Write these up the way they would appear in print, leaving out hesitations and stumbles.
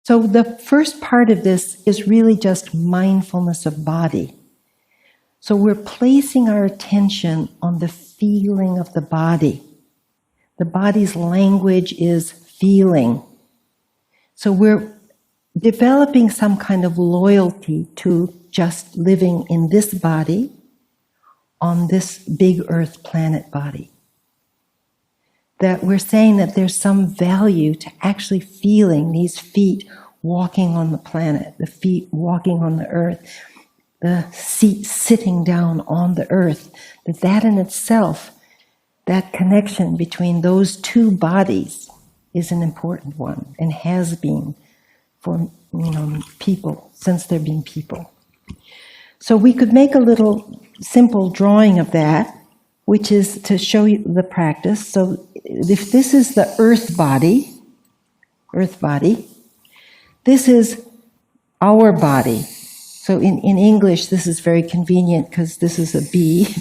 So the first part of this is really just mindfulness of body. So we're placing our attention on the feeling of the body. The body's language is feeling. So we're developing some kind of loyalty to just living in this body, on this big earth planet body. That we're saying that there's some value to actually feeling these feet walking on the planet, the feet walking on the earth, the seat sitting down on the earth, that in itself, that connection between those two bodies is an important one and has been for people since there have been people. So we could make a little simple drawing of that, which is to show you the practice. So if this is the earth body, this is our body. So in English, this is very convenient because this is a B.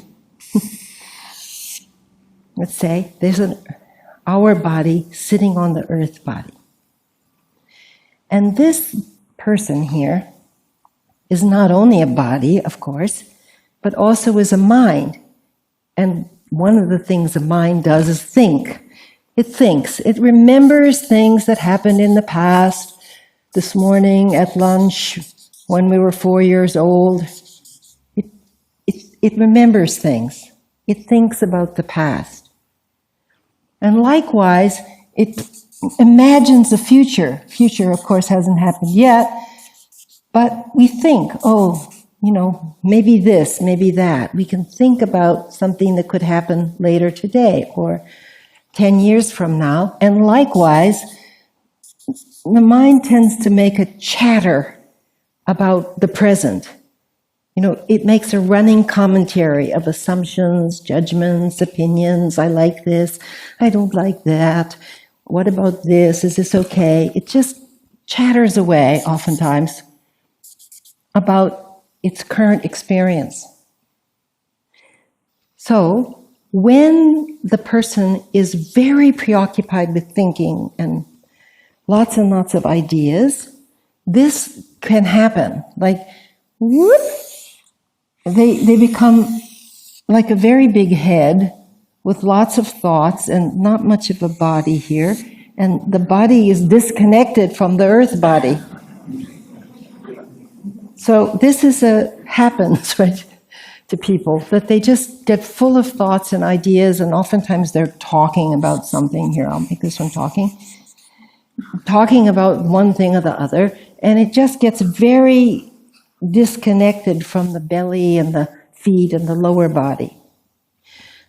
Let's say there's our body sitting on the earth body. And this person here is not only a body, of course, but also is a mind. And one of the things a mind does is think. It thinks. It remembers things that happened in the past, this morning at lunch, when we were 4 years old. It remembers things. It thinks about the past. And likewise, it imagines the future. Future, of course, hasn't happened yet, but we think, maybe this, maybe that. We can think about something that could happen later today or 10 years from now. And likewise, the mind tends to make a chatter about the present. It makes a running commentary of assumptions, judgments, opinions. I like this. I don't like that. What about this? Is this okay? It just chatters away oftentimes about its current experience. So when the person is very preoccupied with thinking and lots of ideas, this can happen. Like, whoop, they become like a very big head with lots of thoughts and not much of a body here. And the body is disconnected from the earth body. So this happens, right, to people, that they just get full of thoughts and ideas, and oftentimes they're talking about something. Here, I'll make this one talking about one thing or the other, and it just gets very disconnected from the belly and the feet and the lower body.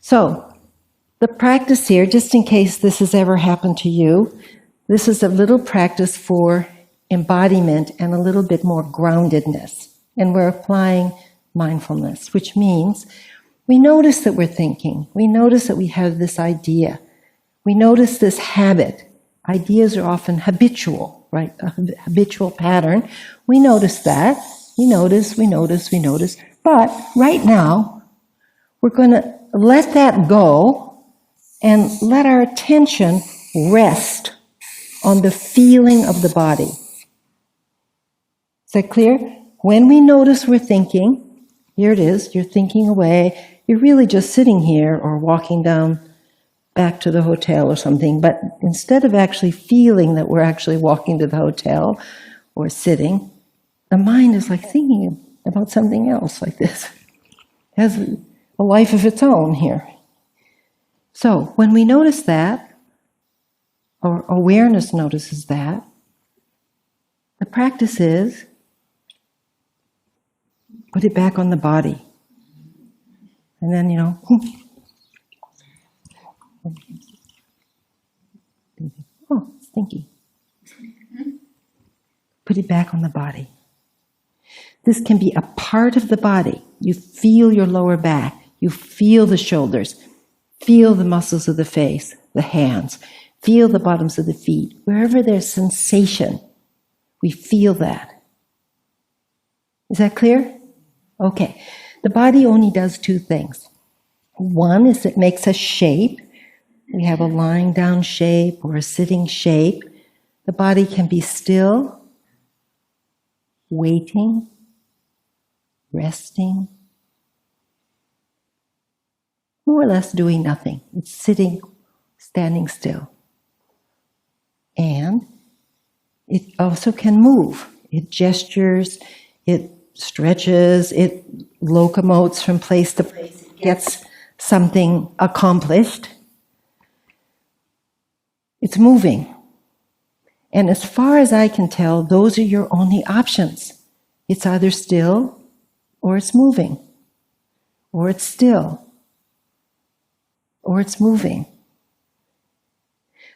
So the practice here, just in case this has ever happened to you, this is a little practice for embodiment and a little bit more groundedness. And we're applying mindfulness, which means we notice that we're thinking. We notice that we have this idea. We notice this habit. Ideas are often habitual, right? A habitual pattern. We notice that. We notice. But right now, we're going to let that go and let our attention rest on the feeling of the body. Is that clear? When we notice we're thinking, here it is, you're thinking away, you're really just sitting here or walking down back to the hotel or something, but instead of actually feeling that we're actually walking to the hotel or sitting, the mind is like thinking about something else like this. It has a life of its own here. So when we notice that, or awareness notices that, the practice is put it back on the body. And then, oh, it's stinky. Put it back on the body. This can be a part of the body. You feel your lower back. You feel the shoulders. Feel the muscles of the face, the hands. Feel the bottoms of the feet. Wherever there's sensation, we feel that. Is that clear? Okay. The body only does two things. One is it makes a shape. We have a lying down shape or a sitting shape. The body can be still waiting, resting, more or less doing nothing. It's sitting, standing still. And it also can move. It gestures, it stretches, it locomotes from place to place, it gets something accomplished. It's moving. And as far as I can tell, those are your only options. It's either still, or it's moving, or it's still, or it's moving.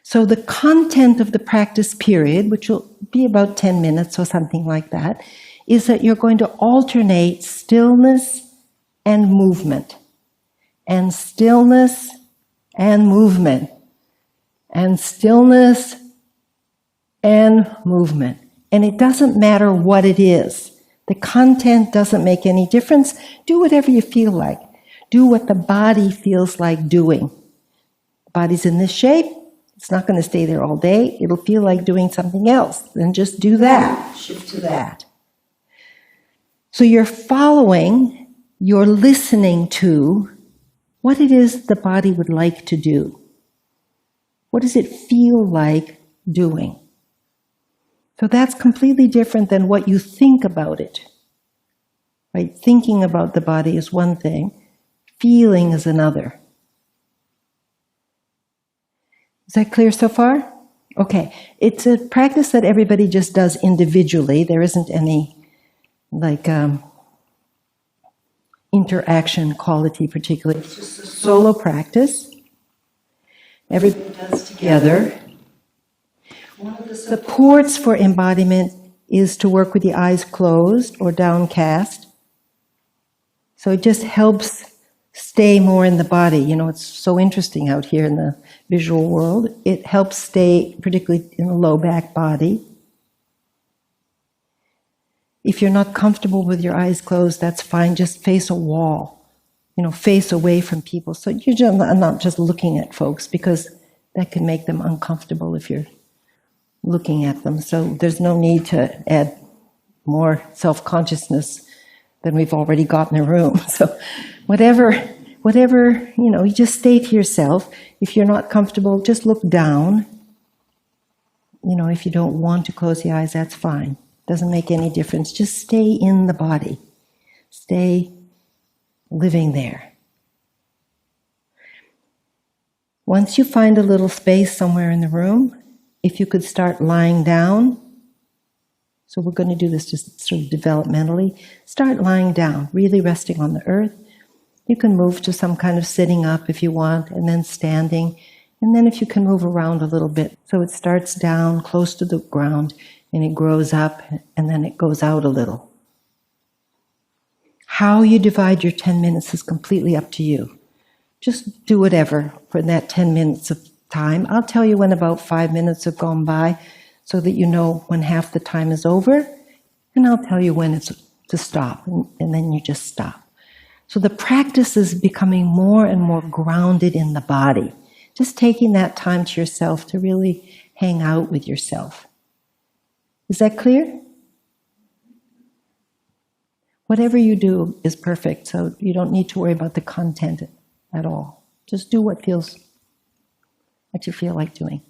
So the content of the practice period, which will be about 10 minutes or something like that, is that you're going to alternate stillness and movement, and stillness and movement, and stillness and movement. And it doesn't matter what it is. The content doesn't make any difference. Do whatever you feel like. Do what the body feels like doing. The body's in this shape. It's not going to stay there all day. It'll feel like doing something else. Then just do that. Shift to that. So you're following, you're listening to what it is the body would like to do. What does it feel like doing? So that's completely different than what you think about it. Right? Thinking about the body is one thing. Feeling is another. Is that clear so far? Okay. It's a practice that everybody just does individually. There isn't any interaction quality particularly. It's just a solo practice. Everybody does together. One of the supports for embodiment is to work with the eyes closed or downcast. So it just helps stay more in the body. You know, it's so interesting out here in the visual world. It helps stay particularly in the low back body. If you're not comfortable with your eyes closed, that's fine. Just face a wall. You know, face away from people. So you're just not just looking at folks, because that can make them uncomfortable if you're looking at them. So there's no need to add more self-consciousness than we've already got in the room. So whatever, you know, you just stay to yourself. If you're not comfortable, just look down. You know, if you don't want to close the eyes, that's fine. Doesn't make any difference. Just stay in the body. Stay living there. Once you find a little space somewhere in the room, if you could start lying down. So we're going to do this just sort of developmentally. Start lying down, really resting on the earth. You can move to some kind of sitting up if you want, and then standing. And then if you can move around a little bit. So it starts down close to the ground, and it grows up, and then it goes out a little. How you divide your 10 minutes is completely up to you. Just do whatever for that 10 minutes of time. I'll tell you when about 5 minutes have gone by so that you know when half the time is over, and I'll tell you when it's to stop, and then you just stop. So the practice is becoming more and more grounded in the body. Just taking that time to yourself to really hang out with yourself. Is that clear? Whatever you do is perfect, so you don't need to worry about the content at all. Just do what you feel like doing.